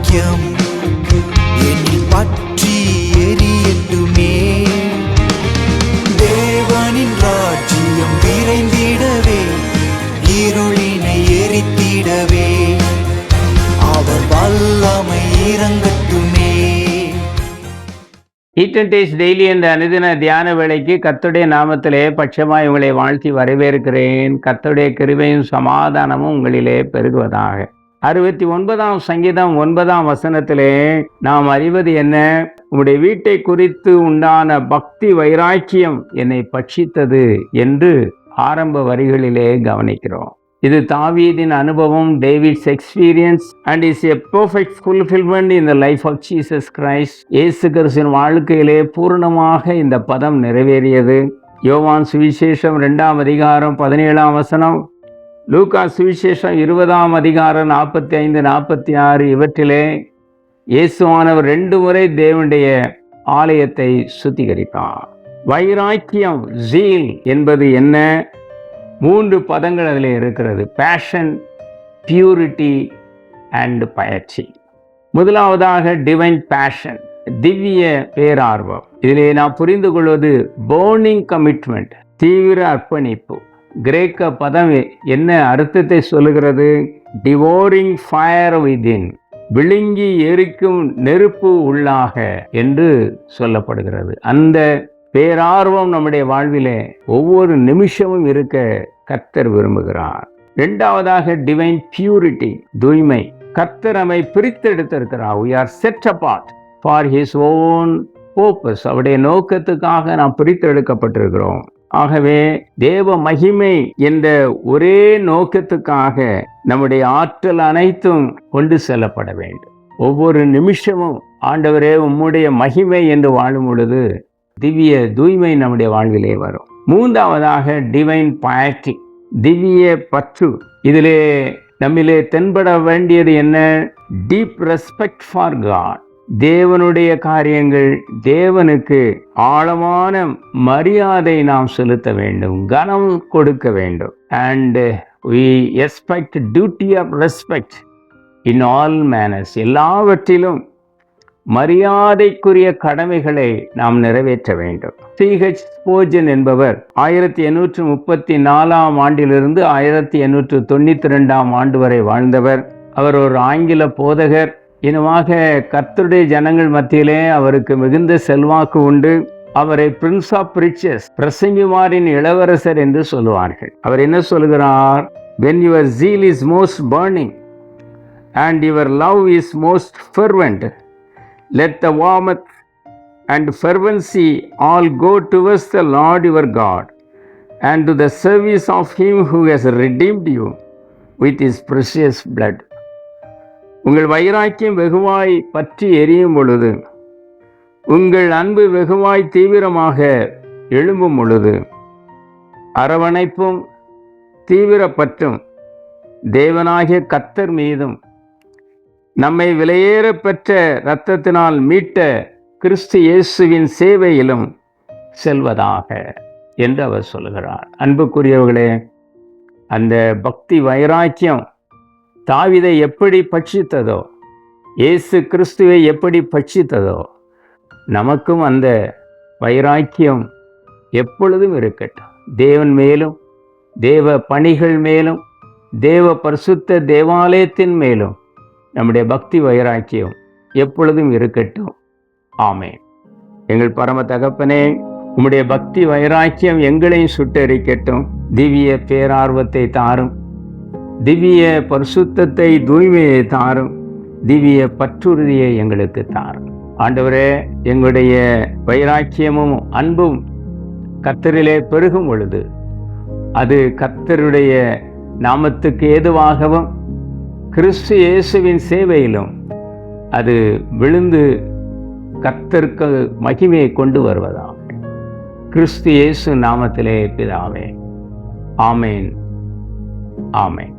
வைராக்கியம் என்னை பற்றி எரியட்டுமே. தேவனின் ராஜ்யம் விரைந்திடவே, இருளினை எரித்திடவே, அவர் வல்லமை இறங்கட்டுமே. ஈட் அண்ட் டேஸ்ட் டெய்லி என்ற அனுதின தியான வேளைக்கு கர்த்தருடைய நாமத்திலே பட்சமாய் உங்களை வாழ்த்தி வரவேற்கிறேன். கர்த்தருடைய கிருபையும் சமாதானமும் உங்களிலே பெருகுவதாக. 69ஆம் சங்கீதம் 9ஆம் வசனத்திலே நாம் அறிவது என்ன? உம்முடைய வீட்டை குறித்து உண்டான பக்தி வைராக்கியம் என்னை பட்சித்தது என்று ஆரம்ப வரிகளிலே கவனிக்கிறோம். இது தாவீதின் அனுபவம், David's experience and is a perfect fulfillment in the life of Jesus Christ. இயேசு கிறிஸ்துவின் வாழ்க்கையிலே பூரணமாக இந்த பதம் நிறைவேறியது. யோவான் சுவிசேஷம் 2ஆம் அதிகாரம் 17ஆம் வசனம், லூக்கா சுவிசேஷம் 20ஆம் அதிகாரம் 45-46 இவற்றிலே இயேசுவானவர் 2 முறை தேவனுடைய ஆலயத்தை சுத்திகரித்தார். வைராக்கியம், ஜீல் என்பது என்ன? 3 பதங்கள் அதில் இருக்கிறது. பேஷன், பியூரிட்டி அண்ட் பயற்சி. முதலாவதாக டிவைன் பேஷன், திவ்ய பேரார்வம். இதிலே நாம் புரிந்து கொள்வது பர்னிங் கமிட்மெண்ட், தீவிர அர்ப்பணிப்பு. கிரேக்க பதம் என்ன அர்த்தத்தை சொல்லுகிறது? டிவோரிங் ஃபயர் விதின், விழுங்கி எரிக்கும் நெருப்பு உள்ளாக என்று சொல்லப்படுகிறது. அந்த பேரார்வம் நம்முடைய வாழ்விலே ஒவ்வொரு நிமிஷமும் இருக்க கர்த்தர் விரும்புகிறார். 2ஆவதாக டிவைன் பியூரிட்டி, தூய்மை. கர்த்தர் நம்மை பிரித்தெடுத்திருக்கிறார். we are set apart for his own purpose. அவருடைய நோக்கத்துக்காக நாம் பிரித்தெடுக்கப்பட்டிருக்கிறோம். ஆகவே தேவ மகிமை என்ற ஒரே நோக்கத்துக்காக நம்முடைய ஆற்றல் அனைத்தும் கொண்டு செல்லப்பட வேண்டும். ஒவ்வொரு நிமிஷமும் ஆண்டவரே உம்முடைய மகிமை என்று வாழும் பொழுது திவ்ய தூய்மை நம்முடைய வாழ்விலே வரும். 3ஆவதாக டிவைன் பயட்டி, திவ்ய பற்று. இதிலே நம்மிலே தென்பட வேண்டியது என்ன? Deep respect for God. தேவனுடைய காரியங்கள், தேவனுக்கு ஆழமான மரியாதை நாம் செலுத்த வேண்டும், கனம் கொடுக்க வேண்டும். And we expect duty of respect in all manners. எல்லாவற்றிலும் மரியாதைக்குரிய கடமைகளை நாம் நிறைவேற்ற வேண்டும். C.H. Spurgeon என்பவர் 1834ஆம் ஆண்டிலிருந்து 1892ஆம் ஆண்டு வரை வாழ்ந்தவர். அவர் ஒரு ஆங்கில போதகர். இனமாக கர்த்தருடைய ஜனங்கள் மத்தியிலே அவருக்கு மிகுந்த செல்வாக்கு உண்டு. அவரை பிரின்ஸ் ஆஃப் ப்ரீச்சர்ஸ், பிரசங்கிமாரின் இளவரசர் என்று சொல்லுவார்கள். அவர் என்ன சொல்கிறார்? when your zeal is most burning and your love is most fervent, let the warmth and fervency all go towards the Lord your God and to the service of him who has redeemed you with his precious blood. உங்கள் வைராக்கியம் வெகுவாய் பற்றி எரியும் பொழுது, உங்கள் அன்பு வெகுவாய் தீவிரமாக எழும்பும் பொழுது, அரவணைப்பும் தீவிர பற்றும் தேவனாகிய கர்த்தர் மீதும் நம்மை விலையேற பெற்ற இரத்தத்தினால் மீட்ட கிறிஸ்து இயேசுவின் சேவையிலும் செல்வதாக என்று அவர் சொல்கிறார். அன்புக்குரியவர்களே, அந்த பக்தி வைராக்கியம் தாவீதை எப்படி பட்சித்ததோ, இயேசு கிறிஸ்துவை எப்படி பட்சித்ததோ, நமக்கும் அந்த வைராக்கியம் எப்பொழுதும் இருக்கட்டும். தேவன் மேலும், தேவ பணிகள் மேலும், தேவ பரிசுத்த தேவாலயத்தின் மேலும் நம்முடைய பக்தி வைராக்கியம் எப்பொழுதும் இருக்கட்டும். ஆமென். எங்கள் பரம தகப்பனே, உம்முடைய பக்தி வைராக்கியம் எங்களையும் சுட்டெரிக்கட்டும். திவ்ய பேரார்வத்தை தாரும், திவ்ய பரிசுத்தத்தை, தூய்மையை தாரும், திவ்ய பற்றுறுதியை எங்களுக்கு தாரும். ஆண்டவரே, எங்களுடைய வைராக்கியமும் அன்பும் கர்த்தரிலே பெருகும் பொழுது அது கர்த்தருடைய நாமத்துக்கு ஏதுவாகவும் கிறிஸ்து இயேசுவின் சேவையிலும் அது விழுந்து கர்த்தருக்கு மகிமையை கொண்டு வருவதாக. கிறிஸ்து இயேசு நாமத்திலே பிதாவே. ஆமேன், ஆமேன்.